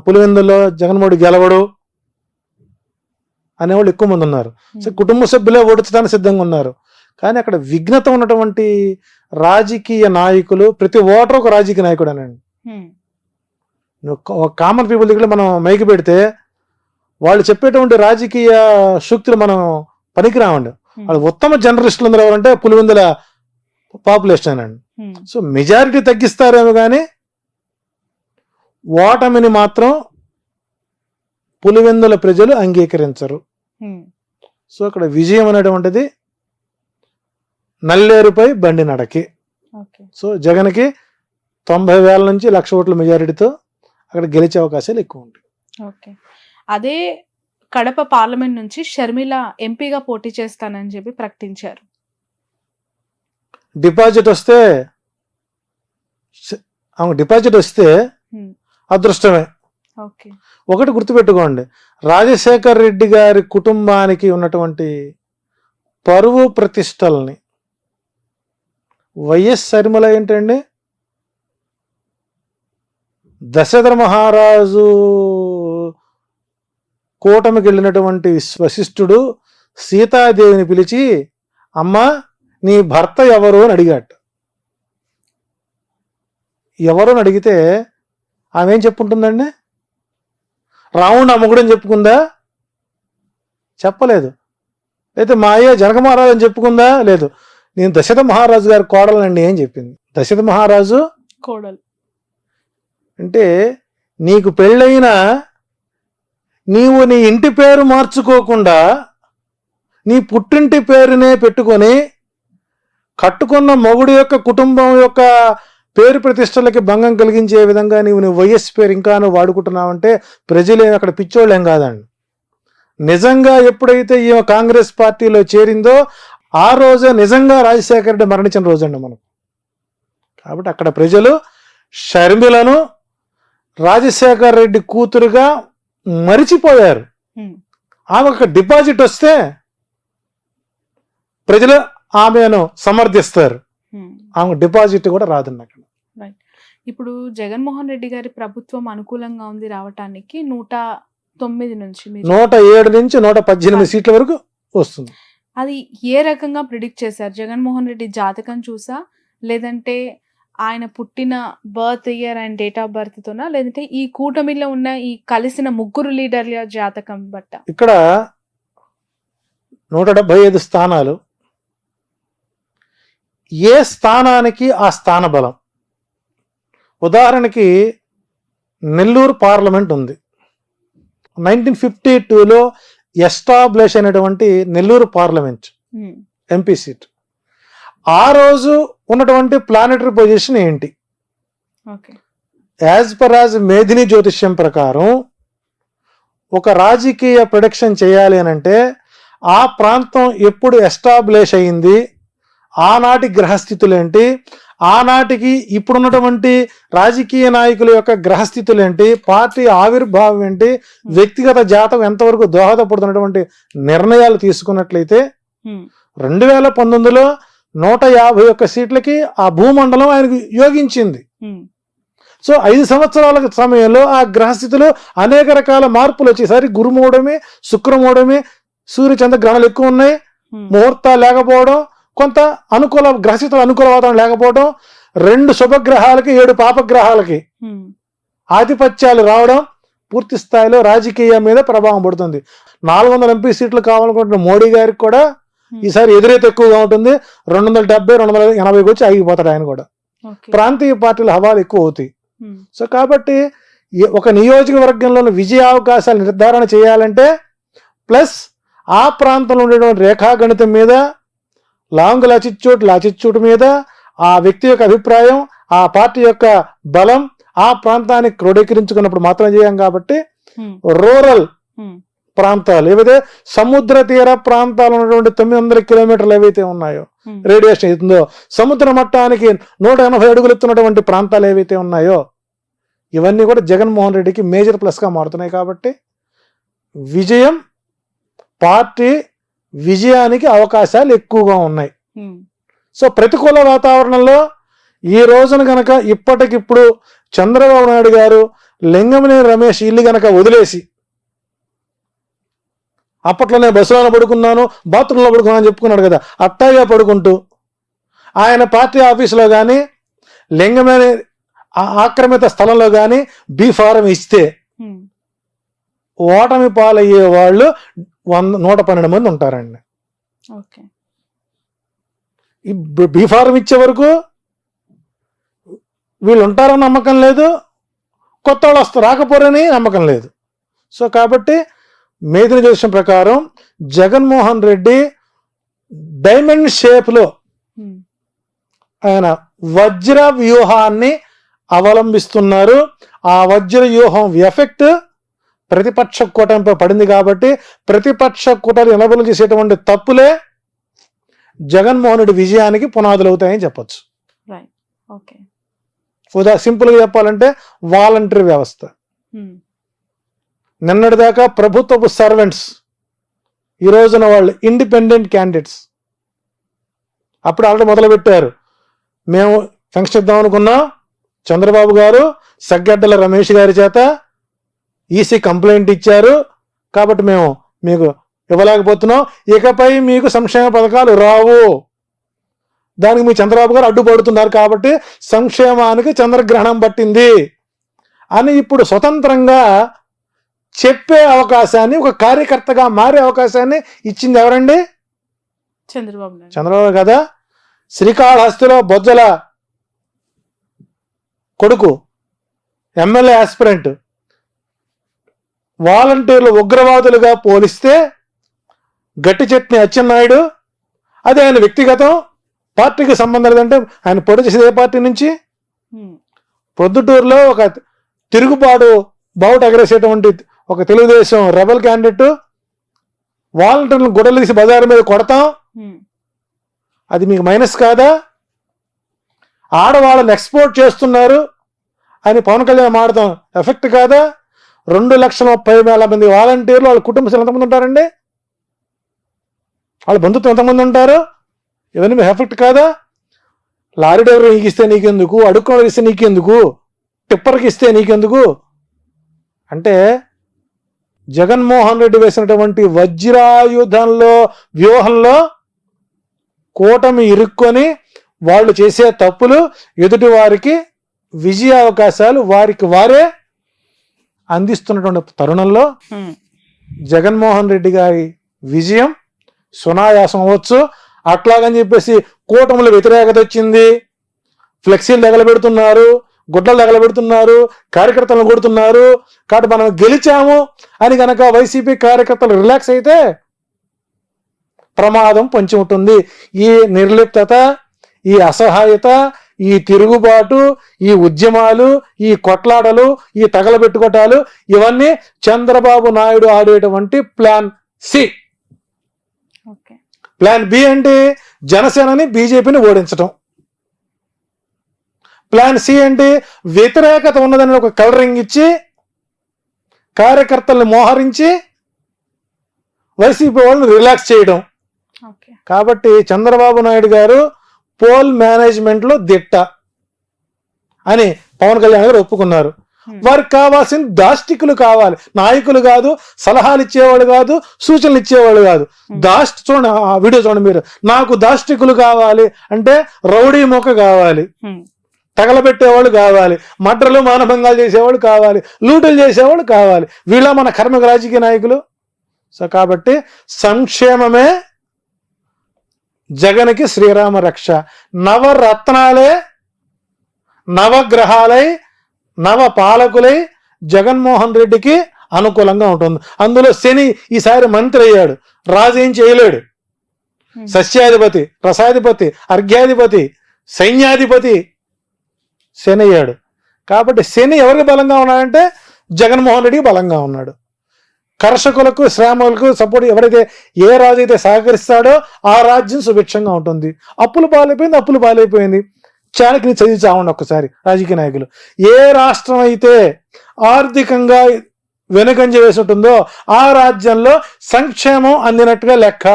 పులివెందుల్లో జగన్మోహన్ గెలవడు అనేవాళ్ళు ఎక్కువ మంది ఉన్నారు. సో కుటుంబ సభ్యులే ఓడించడానికి సిద్ధంగా ఉన్నారు. కానీ అక్కడ విఘ్నత ఉన్నటువంటి రాజకీయ నాయకులు, ప్రతి ఓటర్ ఒక రాజకీయ నాయకుడు అనండి. ఒక కామన్ పీపుల్ దగ్గర మనం మైకి పెడితే వాళ్ళు చెప్పేటువంటి రాజకీయ సూక్తులు మనం పనికిరామండి. వాళ్ళు ఉత్తమ జర్నలిస్టులు అందరూ ఎవరంటే పులివెందుల పాపులేషన్ అండి. సో మెజారిటీ తగ్గిస్తారేమో కానీ ఓటమిని మాత్రం పులివెందుల ప్రజలు అంగీకరించరు. సో అక్కడ విజయం అనేటువంటిది నల్లేరుపై బండి నడకి. సో జగన్కి 90,000 నుంచి 1,00,000 ఓట్ల మెజారిటీతో అక్కడ గెలిచే అవకాశాలు ఎక్కువ ఉంటాయి. ఓకే, అదే కడప పార్లమెంట్ నుంచి షర్మిల ఎంపీగా పోటీ చేస్తానని చెప్పి ప్రకటించారు. డిపాజిట్ వస్తే అదృష్టమే. ఒకటి గుర్తుపెట్టుకోండి, రాజశేఖర్ రెడ్డి గారి కుటుంబానికి ఉన్నటువంటి పరువు ప్రతిష్టల్ని వైఎస్ షర్మిల ఏంటండి, దశరథ మహారాజు కూటమికి వెళ్ళినటువంటి వశిష్ఠుడు సీతాదేవిని పిలిచి అమ్మా నీ భర్త ఎవరు అని అడిగాట. ఎవరు అని అడిగితే ఆమె ఏం చెప్పుంటుందండి? రావణుడు అమ్మగుడని చెప్పుకుందా? చెప్పలేదు. అయితే మా అయ్య జనక మహారాజు అని చెప్పుకుందా? లేదు. నేను దశరథ మహారాజు గారి కోడలండి అని చెప్పింది. దశరథ మహారాజు కోడలు అంటే నీకు పెళ్ళైనా నీవు నీ ఇంటి పేరు మార్చుకోకుండా నీ పుట్టింటి పేరునే పెట్టుకొని కట్టుకున్న మొగుడు యొక్క కుటుంబం యొక్క పేరు ప్రతిష్టలకి భంగం కలిగించే విధంగా నీవు వైఎస్ పేరు ఇంకా నువ్వు వాడుకుంటున్నావంటే ప్రజలేమి అక్కడ పిచ్చోళ్ళేం కాదండి. నిజంగా ఎప్పుడైతే ఈ కాంగ్రెస్ పార్టీలో చేరిందో ఆ రోజే నిజంగా రాజశేఖర రెడ్డి మరణించిన రోజండి మనం. కాబట్టి అక్కడ ప్రజలు షర్మిలను రాజశేఖర రెడ్డి కూతురుగా మరిచిపోయారు. ఆమె ఒక డిపాజిట్ వస్తే ప్రజలు ఆమెను సమర్థిస్తారు. ఆమె డిపాజిట్ కూడా రాదండి అక్కడ. ఇప్పుడు జగన్మోహన్ రెడ్డి గారి ప్రభుత్వం అనుకూలంగా ఉంది రావటానికి 109 నుంచి 107 నుంచి 118 సీట్ల వరకు వస్తుంది. అది ఏ రకంగా ప్రిడిక్ట్ చేశారు? జగన్మోహన్ రెడ్డి జాతకం చూసా, లేదంటే ఆయన పుట్టిన birth year and date of birth తోనా, లేదంటే ఈ కూటమిలో ఉన్న ఈ కలిసిన ముగ్గురు లీడర్ల జాతకం బట్ట? ఇక్కడ 175 స్థానాలు, ఏ స్థానానికి ఆ స్థాన బలం. ఉదాహరణకి నెల్లూరు పార్లమెంట్ ఉంది. 1952లో ఎస్టాబ్లిష్ అయినటువంటి నెల్లూరు పార్లమెంట్ ఎంపీ సీట్. ఆ రోజు ఉన్నటువంటి ప్లానెటరీ పొజిషన్ ఏంటి? యాజ్ పర్ మేధిని జ్యోతిష్యం ప్రకారం ఒక రాజకీయ ప్రొడక్షన్ చేయాలి అని అంటే ఆ ప్రాంతం ఎప్పుడు ఎస్టాబ్లిష్ అయింది, ఆనాటి గ్రహస్థితులేంటి, ఆనాటికి ఇప్పుడున్నటువంటి రాజకీయ నాయకుల యొక్క గ్రహస్థితులేంటి, పార్టీ ఆవిర్భావం ఏంటి, వ్యక్తిగత జాతకం ఎంతవరకు దోహదపడుతున్నటువంటి నిర్ణయాలు తీసుకున్నట్లయితే 2019లో 151 సీట్లకి ఆ భూమండలం ఆయనకు యోగించింది. సో 5 సంవత్సరాల సమయంలో ఆ గ్రహస్థితిలో అనేక రకాల మార్పులు వచ్చేసరి గురుమూడమే, శుక్రమూడమే, సూర్యచంద్ర గ్రహణాలు ఎక్కువ ఉన్నాయి, ముహూర్తాలు లేకపోవడం, కొంత అనుకూల గ్రహస్థితులు అనుకూల వాతావరణం లేకపోవడం, 2 శుభగ్రహాలకి 7 పాపగ్రహాలకి ఆధిపత్యాలు రావడం పూర్తి స్థాయిలో రాజకీయం మీద ప్రభావం పడుతుంది. 400 ఎంపీ సీట్లు కావాలనుకుంటున్న మోడీ గారికి కూడా ఈసారి ఎదురైతే ఎక్కువగా ఉంటుంది. 270, 280 వచ్చి ఆగిపోతాడు ఆయన కూడా. ప్రాంతీయ పార్టీల హవాలు ఎక్కువ అవుతాయి. సో కాబట్టి ఒక నియోజకవర్గంలో విజయ అవకాశాలు నిర్ధారణ చేయాలంటే ప్లస్ ఆ ప్రాంతంలో ఉండేటువంటి రేఖాగణితం మీద, లాంగ్ లాచిట్యూడ్ మీద, ఆ వ్యక్తి యొక్క అభిప్రాయం, ఆ పార్టీ యొక్క బలం ఆ ప్రాంతాన్ని క్రోడీకరించుకున్నప్పుడు మాత్రం చేయం. కాబట్టి రూరల్ ప్రాంతాలు ఏవైతే సముద్ర తీర ప్రాంతాలు ఉన్నటువంటి 900 కిలోమీటర్లు ఏవైతే ఉన్నాయో, రేడియేషన్ అవుతుందో, సముద్ర మట్టానికి 180 అడుగులు ఎత్తున్నటువంటి ప్రాంతాలు ఏవైతే ఉన్నాయో, ఇవన్నీ కూడా జగన్మోహన్ రెడ్డికి మేజర్ ప్లస్గా మారుతున్నాయి. కాబట్టి విజయం, పార్టీ విజయానికి అవకాశాలు ఎక్కువగా ఉన్నాయి. సో ప్రతికూల వాతావరణంలో ఈ రోజున కనుక ఇప్పటికిప్పుడు చంద్రబాబు నాయుడు గారు లింగమనేని రమేష్ ఇల్లు గనక వదిలేసి అప్పట్లో నేను బస్సులోనే పడుకున్నాను, బాత్రూంలో పడుకున్నాను అని చెప్పుకున్నాడు కదా, అట్టాగే పడుకుంటూ ఆయన పార్టీ ఆఫీసులో కానీ లింగమనేని ఆక్రమిత స్థలంలో కానీ బీ ఫారం ఇస్తే ఓటమి పాలయ్యే వాళ్ళు 112 మంది ఉంటారండి. ఈ బీ ఫారం ఇచ్చే వరకు వీళ్ళు ఉంటారని నమ్మకం లేదు, కొత్త వాళ్ళు వస్తారు రాకపోరని నమ్మకం లేదు. సో కాబట్టి మేదిన జ్యోతిషం ప్రకారం జగన్మోహన్ రెడ్డి డైమండ్ షేప్లో ఆయన వజ్ర వ్యూహాన్ని అవలంబిస్తున్నారు. ఆ వజ్ర వ్యూహం ఎఫెక్ట్ ప్రతిపక్ష కూటమిపై పడింది కాబట్టి ప్రతిపక్ష కూటమి ఎనబలు చేసేటువంటి తప్పులే జగన్మోహన్ రెడ్డి విజయానికి పునాదులు అవుతాయని చెప్పచ్చు. సింపుల్గా చెప్పాలంటే వాలంటరీ వ్యవస్థ. నిన్నటిదాకా ప్రభుత్వపు సర్వెంట్స్, ఈ రోజున వాళ్ళు ఇండిపెండెంట్ క్యాండిడేట్స్. అప్పుడు ఆల్రెడీ మొదలుపెట్టారు, మేము ఫంక్షన్ ఇద్దాం అనుకున్నాం, చంద్రబాబు గారు సగ్గడ్డల రమేష్ గారి చేత ఈసీ కంప్లైంట్ ఇచ్చారు కాబట్టి మేము మీకు ఇవ్వలేకపోతున్నాం, ఇకపై మీకు సంక్షేమ పథకాలు రావు, దానికి మీ చంద్రబాబు గారు అడ్డుపడుతున్నారు కాబట్టి సంక్షేమానికి చంద్రగ్రహణం పట్టింది అని ఇప్పుడు స్వతంత్రంగా చెప్పే అవకాశాన్ని, ఒక కార్యకర్తగా మారే అవకాశాన్ని ఇచ్చింది ఎవరండి? చంద్రబాబు కదా. శ్రీకాళహస్తిలో బొజ్జల కొడుకు ఎమ్మెల్యే ఆస్పిరెంట్ వాలంటీర్లు ఉగ్రవాదులుగా పోలిస్తే గట్టి చట్నీ అచ్చెన్నాయుడు, అది ఆయన వ్యక్తిగతం, పార్టీకి సంబంధం లేదంటే ఆయన పొడి చేసేది ఏ పార్టీ నుంచి? ప్రొద్దుటూరులో ఒక తిరుగుబాటు బావుట ఎగరేసేటువంటి ఒక తెలుగుదేశం రెబల్ క్యాండిడేట్ వాలంటీర్లను గొడవలు తీసి బజారు మీద కొడతాం, అది మీకు మైనస్ కాదా? ఆడవాళ్ళని ఎక్స్పోర్ట్ చేస్తున్నారు అని పవన్ కళ్యాణ్ మాడతాం ఎఫెక్ట్ కాదా? 2,30,000 మంది వాలంటీర్లు వాళ్ళ కుటుంబ సభ్యులు ఎంతమంది ఉంటారండి? వాళ్ళ బంధుత్వం ఎంతమంది ఉంటారు? ఇవన్నీ మీ ఎఫెక్ట్ కాదా? లారీ డ్రైవర్ నీకు ఇస్తే నీకెందుకు, అడుక్కోవడం ఇస్తే నీకెందుకు, టిప్పర్కి ఇస్తే నీకెందుకు అంటే జగన్మోహన్ రెడ్డి వేసినటువంటి వజ్రాయుధంలో వ్యూహంలో కూటమి ఇరుక్కొని వాళ్ళు చేసే తప్పులు ఎదుటి వారికి విజయ అవకాశాలు వారికి వారే అందిస్తున్నటువంటి తరుణంలో జగన్మోహన్ రెడ్డి గారి విజయం సునాయాసం అవ్వచ్చు. అట్లాగని చెప్పేసి కూటమిలో వ్యతిరేకత వచ్చింది, ఫ్లెక్సీలు తగలబెడుతున్నారు, గుడ్డలు తగలబెడుతున్నారు, కార్యకర్తలను కొడుతున్నారు కాబట్టి మనం గెలిచాము అని కనుక వైసీపీ కార్యకర్తలు రిలాక్స్ అయితే ప్రమాదం పొంచి ఉంటుంది. ఈ నిర్లిప్తత, ఈ అసహాయత, ఈ తిరుగుబాటు, ఈ ఉద్యమాలు, ఈ కొట్లాటలు, ఈ తగలబెట్టుకోటాలు ఇవన్నీ చంద్రబాబు నాయుడు ఆడేటువంటి ప్లాన్ సి. ప్లాన్ బి అంటే జనసేనని బీజేపీని ఓడించటం. ప్లాన్ సి అంటే వ్యతిరేకత ఉన్నదని ఒక కలరింగ్ ఇచ్చి కార్యకర్తల్ని మోహరించి వైసీపీ వాళ్ళని రిలాక్స్ చేయడం. కాబట్టి చంద్రబాబు నాయుడు గారు పోల్ మేనేజ్మెంట్లో దిట్ట అని పవన్ కళ్యాణ్ గారు ఒప్పుకున్నారు. వారికి కావాల్సిన దాష్టికులు కావాలి, నాయకులు కాదు, సలహాలు ఇచ్చేవాళ్ళు కాదు, సూచనలు ఇచ్చేవాళ్ళు కాదు. చూడండి ఆ వీడియో చూడండి మీరు. నాకు దాష్టికులు కావాలి అంటే రౌడీ మొక్క కావాలి, తగలబెట్టేవాళ్ళు కావాలి, మడ్రలు మానభంగాలు చేసేవాళ్ళు కావాలి, లూటులు చేసేవాళ్ళు కావాలి. వీళ్ళ మన కర్మక రాజకీయ నాయకులు. సో కాబట్టి సంక్షేమమే జగన్కి శ్రీరామ రక్ష. నవరత్నాలే నవగ్రహాలై నవ పాలకులై జగన్మోహన్ రెడ్డికి అనుకూలంగా ఉంటుంది. అందులో శని ఈసారి మంత్రి అయ్యాడు, రాజు ఏం చేయలేడు. సస్యాధిపతి, రసాధిపతి, అర్ఘ్యాధిపతి, సైన్యాధిపతి శని అయ్యాడు. కాబట్టి శని ఎవరికి బలంగా ఉన్నాడంటే జగన్మోహన్ రెడ్డికి బలంగా ఉన్నాడు. కర్షకులకు, శ్రామికులకు సపోర్ట్ ఎవరైతే ఏ రాజు అయితే సహకరిస్తాడో ఆ రాజ్యం సుభిక్షంగా ఉంటుంది. అప్పులు పాలైపోయింది. చాణక్యని చదివి చావండి ఒక్కసారి రాజకీయ నాయకులు. ఏ రాష్ట్రం అయితే ఆర్థికంగా వెనుకంజ వేసి ఉంటుందో ఆ రాజ్యంలో సంక్షేమం అందినట్టుగా లెక్క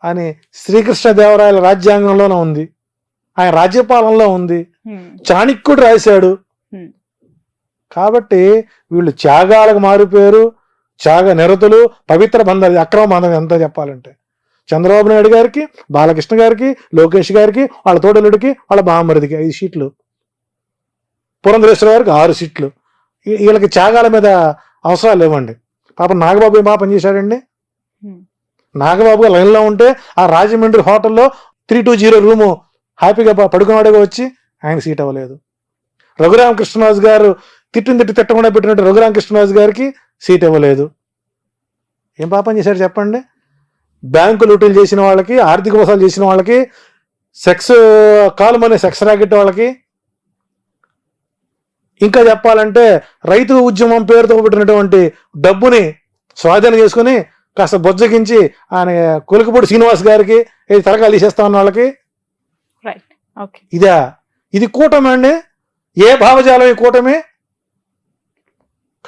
అని శ్రీకృష్ణదేవరాయల రాజ్యాంగంలోనే ఉంది, ఆయన రాజ్యపాలనలో ఉంది, చాణక్యుడు రాశాడు. కాబట్టి వీళ్ళు త్యాగాలకు మారిపోయారు, త్యాగ నిరతులు, పవిత్ర బంధాలు, అక్రమ బంధం ఎంత చెప్పాలంటే. చంద్రబాబు నాయుడు గారికి, బాలకృష్ణ గారికి, లోకేష్ గారికి, వాళ్ళ తోడలుడికి, వాళ్ళ బామ్మరిదికి 5 సీట్లు, పురంధరేశ్వర గారికి 6 సీట్లు. వీళ్ళకి త్యాగాల మీద అవసరాలు లేవండి. పాపం నాగబాబు ఏం పాపం చేశాడండి. నాగబాబు లైన్లో ఉంటే ఆ రాజమండ్రి హోటల్లో 320 రూము హ్యాపీగా పడుకున్నాడుగా వచ్చి ఆయన సీట్ అవ్వలేదు. రఘురామకృష్ణరాజు గారు తిట్టకుండా పెట్టినట్టు రఘురామకృష్ణరాజు గారికి సీట్ ఇవ్వలేదు. ఏం పాపం చేశాడు చెప్పండి. బ్యాంకు లూటీలు చేసిన వాళ్ళకి, ఆర్థిక మోసాలు చేసిన వాళ్ళకి, సెక్స్ కాలుమనే సెక్స్ రాకెట్ వాళ్ళకి, ఇంకా చెప్పాలంటే రైతు ఉద్యమం పేరుతో పెట్టినటువంటి డబ్బుని స్వాధీనం చేసుకుని కాస్త బొజ్జగించి ఆయన కొలికపూడి శ్రీనివాస్ గారికి తలకాలు తీసేస్తా ఉన్న వాళ్ళకి. ఇది కూటమి అండి. ఏ భావజాలం ఈ కూటమి?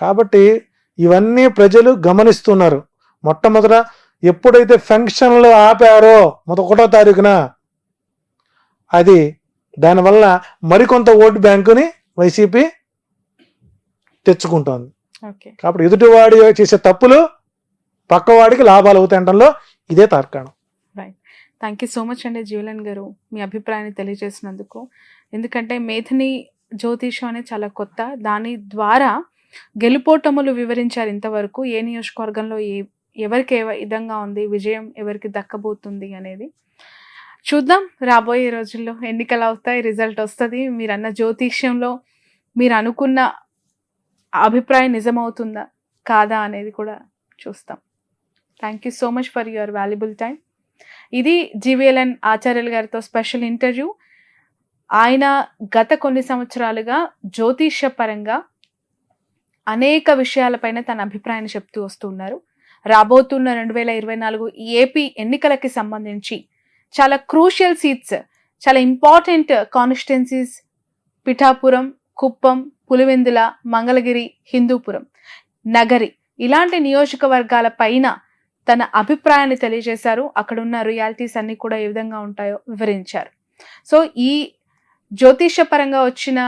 కాబట్టి ఇవన్నీ ప్రజలు గమనిస్తున్నారు. మొట్టమొదట ఎప్పుడైతే ఫంక్షన్లు ఆపారో 1వ తారీఖున, అది దానివల్ల మరికొంత ఓటు బ్యాంకుని వైసీపీ తెచ్చుకుంటోంది. కాబట్టి ఎదుటివాడి చేసే తప్పులు పక్కవాడికి లాభాలు అవుతాయంటంలో ఇదే తార్కాణం. థ్యాంక్ యూ సో మచ్ అండి జీవలన్ గారు, మీ అభిప్రాయాన్ని తెలియజేసినందుకు. ఎందుకంటే మేధిని జ్యోతిషం అనేది చాలా కొత్త, దాని ద్వారా గెలుపోటములు వివరించారు ఇంతవరకు. ఏ నియోజకవర్గంలో ఎవరికి ఏ విధంగా ఉంది, విజయం ఎవరికి దక్కబోతుంది అనేది చూద్దాం. రాబోయే రోజుల్లో ఎన్నికలు అవుతాయి, రిజల్ట్ వస్తుంది. మీరు అన్న జ్యోతిష్యంలో మీరు అనుకున్న అభిప్రాయం నిజమవుతుందా కాదా అనేది కూడా చూస్తాం. Thank you so much for your valuable time. ఇది జీవీఎల్ఎన్ ఆచార్యులు గారితో స్పెషల్ ఇంటర్వ్యూ. ఆయన గత కొన్ని సంవత్సరాలుగా జ్యోతిష్య పరంగా అనేక విషయాలపైన తన అభిప్రాయాన్ని చెప్తూ వస్తున్నారు. రాబోతున్న 2024 ఏపీ ఎన్నికలకి సంబంధించి చాలా క్రూషియల్ సీట్స్, చాలా ఇంపార్టెంట్ కాన్స్టిట్యున్సీస్, పిఠాపురం, కుప్పం, పులివెందుల, మంగళగిరి, హిందూపురం, నగరి, ఇలాంటి నియోజకవర్గాల పైన తన అభిప్రాయాన్ని తెలియజేశారు. అక్కడున్న రియాలిటీస్ అన్ని కూడా ఏ విధంగా ఉంటాయో వివరించారు. సో ఈ జ్యోతిష పరంగా వచ్చిన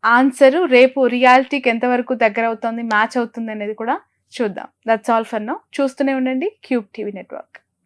ఆన్సర్ రేపు రియాలిటీకి ఎంతవరకు దగ్గర అవుతుంది, మ్యాచ్ అవుతుంది అనేది కూడా చూద్దాం. That's all for now. చూస్తూనే ఉండండి క్యూబ్ టీవీ నెట్వర్క్.